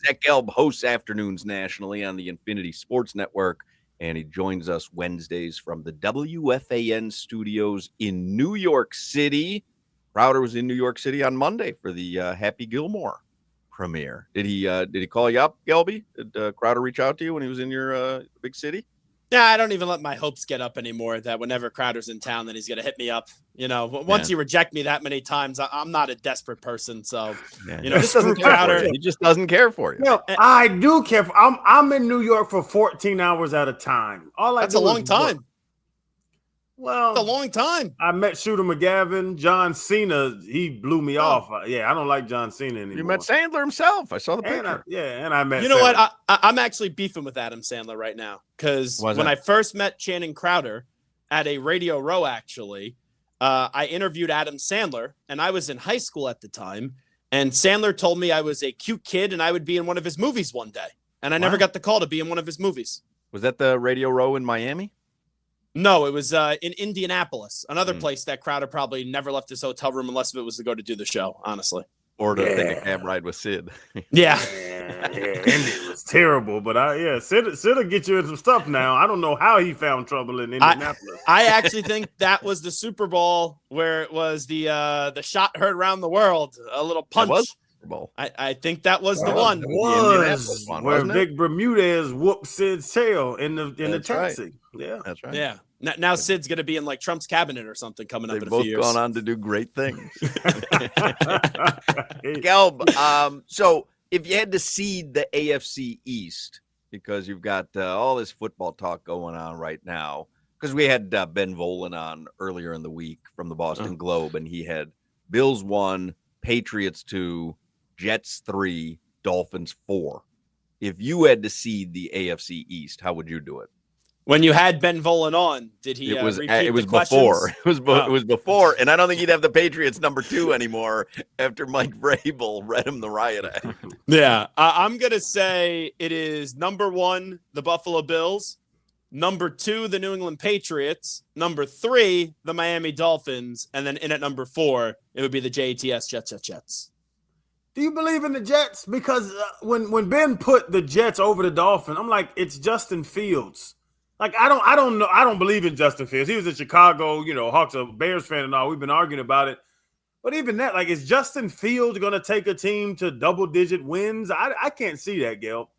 Zach Gelb hosts afternoons nationally on the Infinity Sports Network, and he joins us Wednesdays from the WFAN studios in New York City. Crowder was in New York City on Monday for the Happy Gilmore premiere. Did he call you up, Gelby? Did Crowder reach out to you when he was in your big city? Yeah, I don't even let my hopes get up anymore that whenever Crowder's in town, that he's going to hit me up. Once you reject me that many times, I'm not a desperate person. So, he just doesn't care Crowder. for you. He just doesn't care for you. I do care for. I'm in New York for 14 hours at a time. That's a long time. Well, it's a long time. I met Shooter McGavin. John Cena, he blew me off. I don't like John Cena anymore. You met Sandler himself. I saw the picture. And I met. You know Sandler. What? I'm actually beefing with Adam Sandler right now because when I first met Channing Crowder at a Radio Row, actually, I interviewed Adam Sandler, and I was in high school at the time. And Sandler told me I was a cute kid and I would be in one of his movies one day. And I never got the call to be in one of his movies. Was that the Radio Row in Miami? No, it was in Indianapolis, another place that Crowder probably never left his hotel room unless it was to go to do the show, honestly. Or to take a cab ride with Sid. Yeah. Indy was terrible, but Sid will get you in some stuff now. I don't know how he found trouble in Indianapolis. I actually think that was the Super Bowl where it was the shot heard around the world, a little punch. That was Super Bowl. I think that was the one. Was where Vic Bermudez whooped Sid's tail in the taxi. Right. Yeah, that's right. Yeah. Now Sid's going to be in like Trump's cabinet or something coming up in a few years. They've both gone on to do great things. Gelb, so if you had to seed the AFC East, because you've got all this football talk going on right now, because we had Ben Volen on earlier in the week from the Boston Globe, and he had Bills 1, Patriots 2, Jets 3, Dolphins 4. If you had to seed the AFC East, how would you do it? When you had Ben Volen on, did he? It was repeat before. It was before, and I don't think he'd have the Patriots number 2 anymore after Mike Vrabel read him the riot act. Yeah, I'm gonna say it is number 1, the Buffalo Bills, number 2, the New England Patriots, number 3, the Miami Dolphins, and then in at number 4, it would be the Jets. Do you believe in the Jets? Because when Ben put the Jets over the Dolphins, I'm like, it's Justin Fields. Like, I don't know. I don't believe in Justin Fields. He was in Chicago, Hawks a Bears fan and all. We've been arguing about it. But even that, like, is Justin Fields going to take a team to double-digit wins? I can't see that, Gil.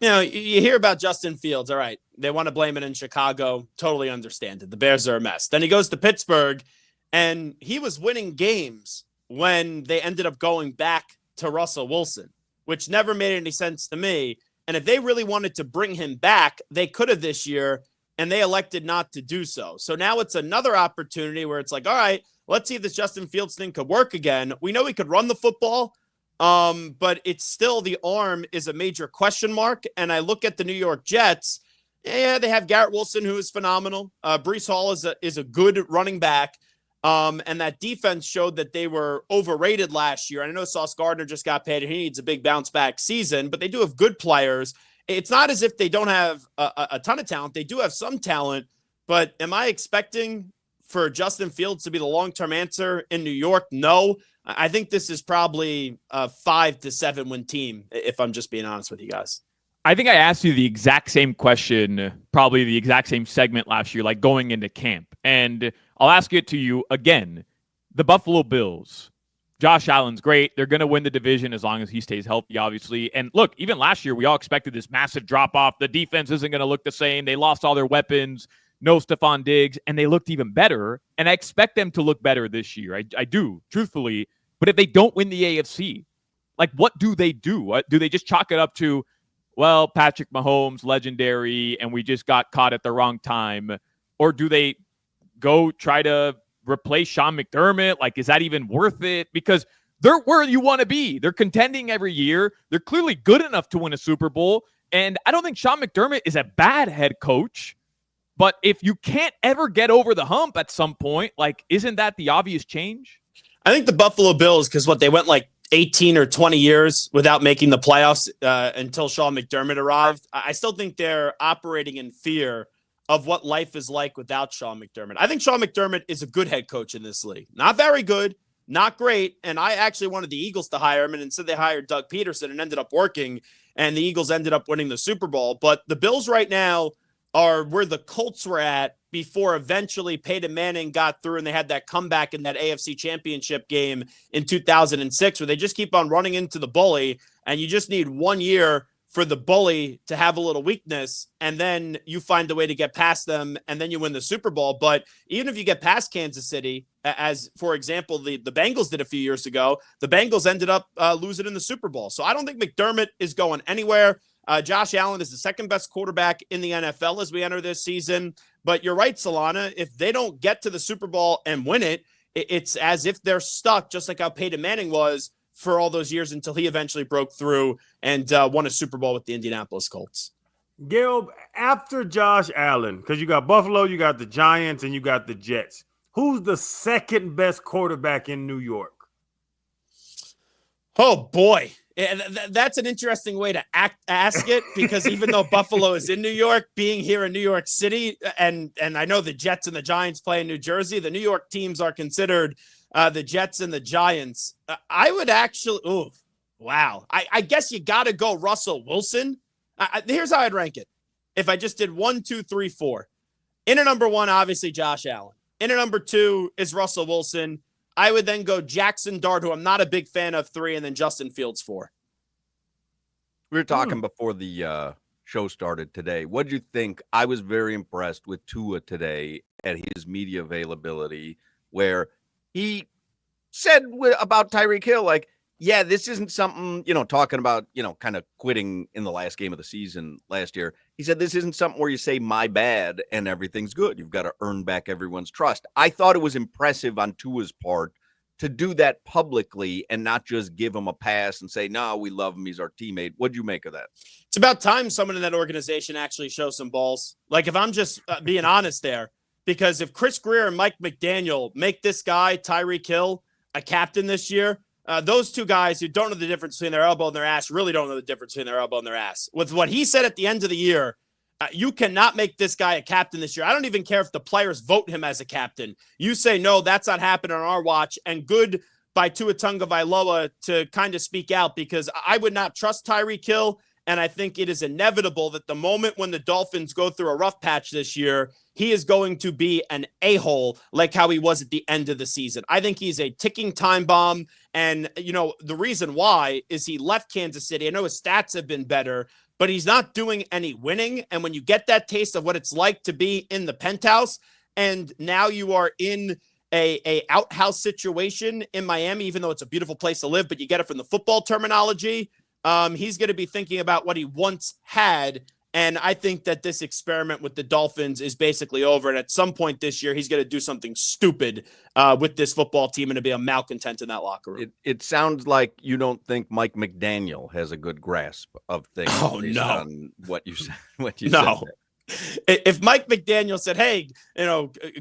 You hear about Justin Fields. All right. They want to blame it in Chicago. Totally understand it. The Bears are a mess. Then he goes to Pittsburgh, and he was winning games when they ended up going back to Russell Wilson, which never made any sense to me. And if they really wanted to bring him back, they could have this year, and they elected not to do so. So now it's another opportunity where it's like, all right, let's see if this Justin Fields thing could work again. We know he could run the football, but it's still the arm is a major question mark. And I look at the New York Jets. Yeah, they have Garrett Wilson, who is phenomenal. Breece Hall is a good running back. And that defense showed that they were overrated last year. And I know Sauce Gardner just got paid and he needs a big bounce back season, but they do have good players. It's not as if they don't have a ton of talent. They do have some talent, but am I expecting for Justin Fields to be the long-term answer in New York? No. I think this is probably a 5 to 7 win team, if I'm just being honest with you guys. I think I asked you the exact same question, probably the exact same segment last year, like going into camp. And I'll ask it to you again. The Buffalo Bills, Josh Allen's great. They're going to win the division as long as he stays healthy, obviously. And look, even last year, we all expected this massive drop-off. The defense isn't going to look the same. They lost all their weapons. No Stephon Diggs. And they looked even better. And I expect them to look better this year. I do, truthfully. But if they don't win the AFC, like, what do they do? Do they just chalk it up to, well, Patrick Mahomes, legendary, and we just got caught at the wrong time? Or do they go try to replace Sean McDermott? Like, is that even worth it? Because they're where you want to be. They're contending every year. They're clearly good enough to win a Super Bowl. And I don't think Sean McDermott is a bad head coach. But if you can't ever get over the hump at some point, like, isn't that the obvious change? I think the Buffalo Bills, because they went like 18 or 20 years without making the playoffs until Sean McDermott arrived. I still think they're operating in fear of what life is like without Sean McDermott. I think Sean McDermott is a good head coach in this league. Not very good, not great. And I actually wanted the Eagles to hire him, and instead they hired Doug Peterson and ended up working. and the Eagles ended up winning the Super Bowl. But the Bills right now are where the Colts were at before eventually Peyton Manning got through and they had that comeback in that AFC Championship game in 2006, where they just keep on running into the bully, and you just need 1 year for the bully to have a little weakness, and then you find a way to get past them, and then you win the Super Bowl. But even if you get past Kansas City, as, for example, the Bengals did a few years ago, the Bengals ended up losing in the Super Bowl. So I don't think McDermott is going anywhere. Josh Allen is the second best quarterback in the NFL as we enter this season. But you're right, Solana, if they don't get to the Super Bowl and win it, it's as if they're stuck, just like how Peyton Manning was for all those years until he eventually broke through and won a Super Bowl with the Indianapolis Colts. Gelb, after Josh Allen, because you got Buffalo, you got the Giants, and you got the Jets, who's the second best quarterback in New York? Oh, boy. That's an interesting way to ask it, because even though Buffalo is in New York, being here in New York City, and I know the Jets and the Giants play in New Jersey, the New York teams are considered the Jets and the Giants. I would actually, wow. I guess you got to go Russell Wilson. Here's how I'd rank it. If I just did 1, 2, 3, 4. In at number 1, obviously Josh Allen. In at number 2 is Russell Wilson. I would then go Jackson Dart, who I'm not a big fan of, 3, and then Justin Fields 4. We were talking before the show started today. What did you think? I was very impressed with Tua today at his media availability, where he said about Tyreek Hill, like, yeah, this isn't something, talking about, kind of quitting in the last game of the season last year. He said, this isn't something where you say my bad and everything's good. You've got to earn back everyone's trust. I thought it was impressive on Tua's part to do that publicly and not just give him a pass and say, no, we love him, he's our teammate. What'd you make of that? It's about time someone in that organization actually shows some balls. Like, if I'm just being honest there, because if Chris Greer and Mike McDaniel make this guy, Tyreek Hill, a captain this year, those two guys who don't know the difference between their elbow and their ass really don't know the difference between their elbow and their ass. With what he said at the end of the year, you cannot make this guy a captain this year. I don't even care if the players vote him as a captain. You say, no, that's not happening on our watch. And good by Tua Tagovailoa to kind of speak out, because I would not trust Tyreek Hill. And I think it is inevitable that the moment when the Dolphins go through a rough patch this year, he is going to be an a-hole like how he was at the end of the season. I think he's a ticking time bomb. And, the reason why is he left Kansas City. I know his stats have been better, but he's not doing any winning. And when you get that taste of what it's like to be in the penthouse, and now you are in a outhouse situation in Miami, even though it's a beautiful place to live, but you get it from the football terminology, he's going to be thinking about what he once had. And I think that this experiment with the Dolphins is basically over. And at some point this year, he's going to do something stupid with this football team and to be a malcontent in that locker room. It sounds like you don't think Mike McDaniel has a good grasp of things. Oh, no. On what you said. No. If Mike McDaniel said, hey,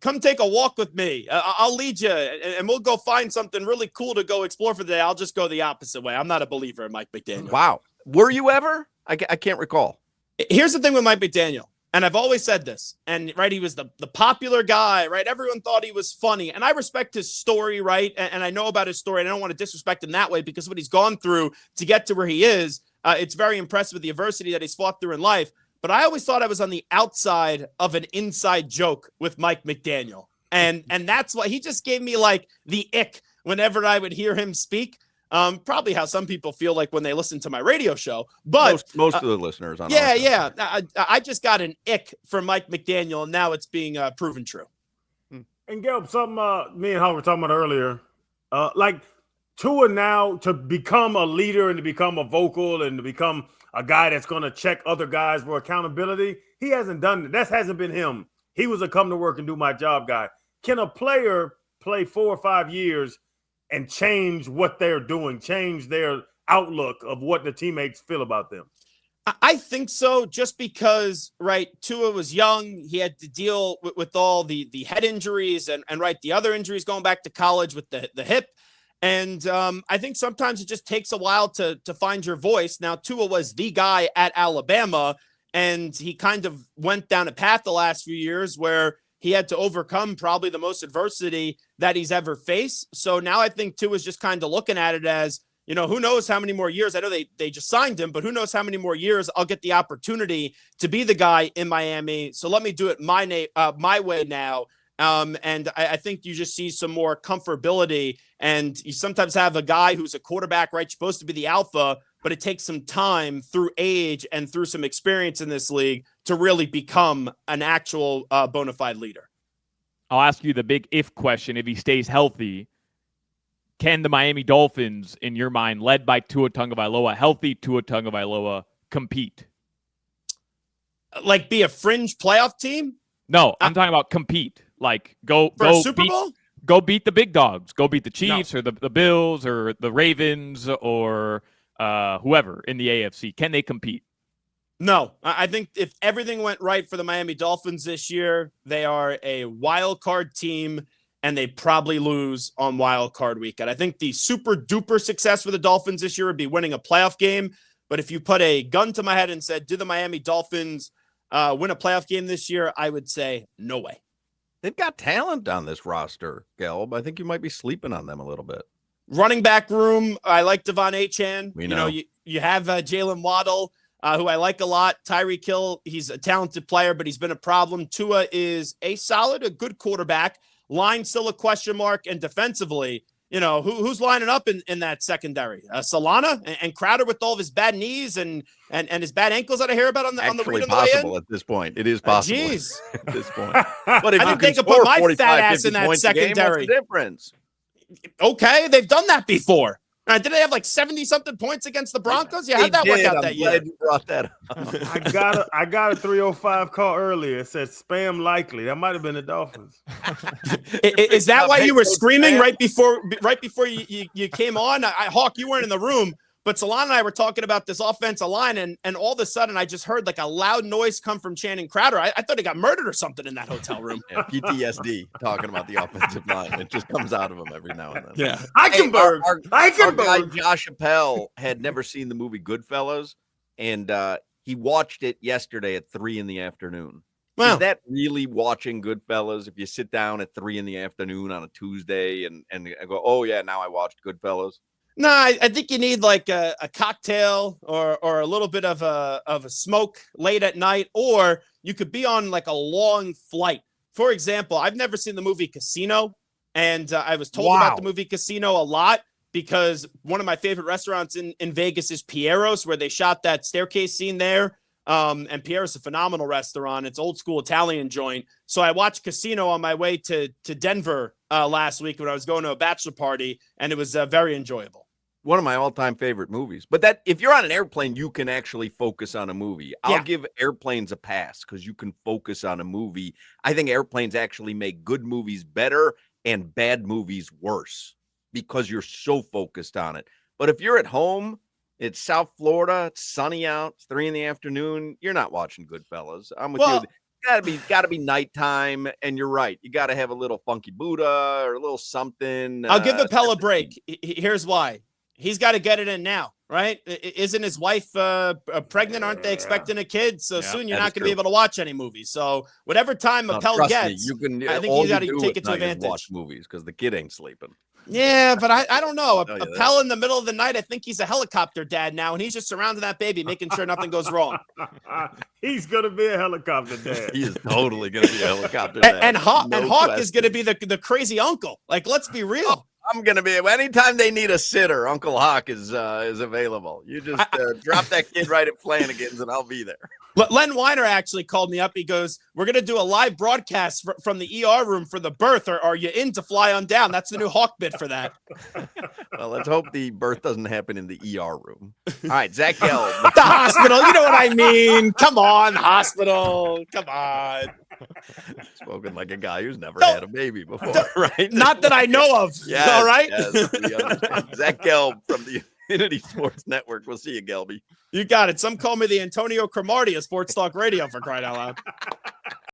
come take a walk with me, I'll lead you and we'll go find something really cool to go explore for the day, I'll just go the opposite way. I'm not a believer in Mike McDaniel. Wow. Were you ever? I can't recall. Here's the thing with Mike McDaniel, and I've always said this, and right, he was the popular guy, right? Everyone thought he was funny, and I respect his story, right? And I know about his story, and I don't want to disrespect him that way, because what he's gone through to get to where he is, it's very impressive with the adversity that he's fought through in life. But I always thought I was on the outside of an inside joke with Mike McDaniel, and that's why he just gave me like the ick whenever I would hear him speak. Probably how some people feel like when they listen to my radio show, but most of the listeners on I just got an ick for Mike McDaniel, and now it's being proven true. And Gelb, something me and Howard were talking about earlier, like Tua now to become a leader and to become a vocal and to become a guy that's going to check other guys for accountability. He hasn't done it. That hasn't been him. He was a come to work and do my job guy. Can a player play 4 or 5 years and change what they're doing, change their outlook of what the teammates feel about them? I think so, just because, right, Tua was young. He had to deal with all the head injuries and right, the other injuries going back to college with the hip. And I think sometimes it just takes a while to find your voice. Now, Tua was the guy at Alabama, and he kind of went down a path the last few years where he had to overcome probably the most adversity that he's ever faced. So now I think Tua is just kind of looking at it as, who knows how many more years? I know they just signed him, but who knows how many more years I'll get the opportunity to be the guy in Miami. So let me do it my way now. And I think you just see some more comfortability, and you sometimes have a guy who's a quarterback, right? Supposed to be the alpha, but it takes some time through age and through some experience in this league to really become an actual bona fide leader. I'll ask you the big if question. If he stays healthy, can the Miami Dolphins, in your mind, led by Tua Tagovailoa, healthy Tua Tagovailoa, compete? Like be a fringe playoff team? No, I'm talking about compete. Like go Super Bowl? Go beat the big dogs. Go beat the Chiefs or the Bills or the Ravens or whoever in the AFC. Can they compete? No. I think if everything went right for the Miami Dolphins this year, they are a wild card team, and they probably lose on wild card weekend. I think the super duper success for the Dolphins this year would be winning a playoff game. But if you put a gun to my head and said, do the Miami Dolphins win a playoff game this year? I would say no way. They've got talent on this roster, Gelb. I think you might be sleeping on them a little bit. Running back room, I like Devon Achane. We know. You have Jalen Waddle, who I like a lot. Tyreek Hill, he's a talented player, but he's been a problem. Tua is a good quarterback. Line still a question mark, and defensively, who's lining up in that secondary? Solana and Crowder with all of his bad knees and his bad ankles that I hear about on the way in. Possible at this point. It is possible at this point. But if I think they could put my fat ass in that secondary. What's the difference? Okay, they've done that before. Did they have like 70-something points against the Broncos? Yeah, how'd that work out that year? Glad you brought that up. I got a 305 call earlier. It said spam likely. That might have been the Dolphins. Is that why you were screaming right before you came on? Hawk, you weren't in the room, but Solana and I were talking about this offensive line, and all of a sudden I just heard like a loud noise come from Channing Crowder. I thought he got murdered or something in that hotel room. Yeah, PTSD talking about the offensive line. It just comes out of him every now and then. Yeah. Our guy Josh Appel had never seen the movie Goodfellas, and he watched it yesterday at 3 p.m. Wow. Is that really watching Goodfellas if you sit down at 3 p.m. on a Tuesday and go, oh, yeah, now I watched Goodfellas? No, I think you need like a cocktail or a little bit of a smoke late at night, or you could be on like a long flight. For example, I've never seen the movie Casino, and I was told about the movie Casino a lot because one of my favorite restaurants in Vegas is Piero's, where they shot that staircase scene there. And Piero's a phenomenal restaurant. It's old school Italian joint. So I watched Casino on my way to Denver last week when I was going to a bachelor party, and it was very enjoyable. One of my all-time favorite movies. But that if you're on an airplane, you can actually focus on a movie. I'll give airplanes a pass because you can focus on a movie. I think airplanes actually make good movies better and bad movies worse because you're so focused on it. But if you're at home, it's South Florida, it's sunny out, it's 3 p.m, you're not watching Goodfellas. I'm with you. Gotta be nighttime, and you're right. You gotta have a little Funky Buddha or a little something. I'll give Appel a break. Here's why. He's got to get it in now, right? Isn't his wife pregnant? Aren't they expecting a kid? So soon you're not going to be able to watch any movies. So whatever time Appel gets, I think he's got to take it to advantage. Watch movies because the kid ain't sleeping. Yeah, but I don't know. Appel in the middle of the night, I think he's a helicopter dad now, and he's just surrounding that baby, making sure nothing goes wrong. He's going to be a helicopter dad. He is totally going to be a helicopter dad. And Hawk is going to be the crazy uncle. Like, let's be real. I'm going to be, anytime they need a sitter, Uncle Hawk is available. You just drop that kid right at Flanagan's and I'll be there. Len Weiner actually called me up. He goes, we're going to do a live broadcast from the ER room for the birth. Are you in to fly on down? That's the new Hawk bid for that. Well, let's hope the birth doesn't happen in the ER room. All right, Zach Gelb. The hospital. You know what I mean? Come on, hospiel. Come on. Spoken like a guy who's never had a baby before, right? Not that I know of. Yes, all right? Yes, Zach Gelb from the Infinity Sports Network. We'll see you, Gelby. You got it. Some call me the Antonio Cromartie of Sports Talk Radio, for crying out loud.